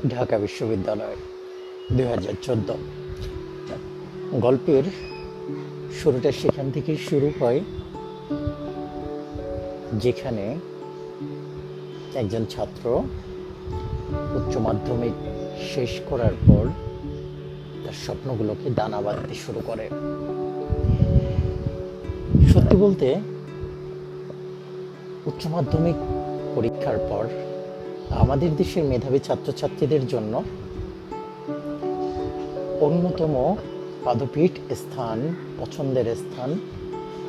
ঢাকা বিশ্ববিদ্যালয় 2014। গল্পের শুরুটা সেখান থেকে শুরু হয়, যেখানে একজন ছাত্র উচ্চ মাধ্যমিক শেষ করার পর তার স্বপ্নগুলোকে দানা বাঁধতে শুরু করে। সত্যি বলতে, উচ্চ মাধ্যমিক পরীক্ষার পর আমাদের দেশের মেধাবী ছাত্রছাত্রীদের জন্য অন্যতম পাদপীঠ স্থান, পছন্দের স্থান,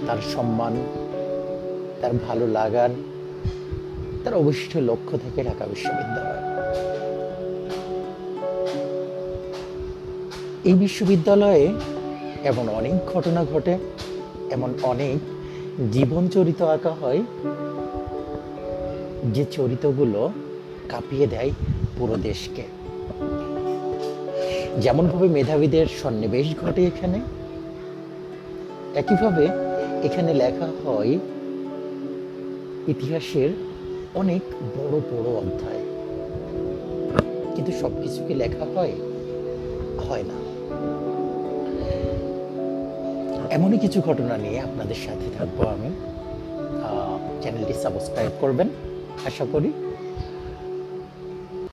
তার সম্মান, তার ভালো লাগার, তার অবশিষ্ট লক্ষ্য থেকে ঢাকা বিশ্ববিদ্যালয়। এই বিশ্ববিদ্যালয়ে এমন অনেক ঘটনা ঘটে, এমন অনেক জীবন চরিত্র আঁকা হয়, যে চরিত্রগুলো কাঁপিয়ে দেয় পুরো দেশকে। যেমনভাবে মেধাবীদের সন্নিবেশ ঘটে এখানে, একইভাবে এখানে লেখা হয় ইতিহাসের অনেক বড় বড় অধ্যায়। কিন্তু সবকিছু কি লেখা হয়? হয় না। এমনই কিছু ঘটনা নিয়ে আপনাদের সাথে থাকবো আমি। চ্যানেলটি সাবস্ক্রাইব করবেন আশা করি।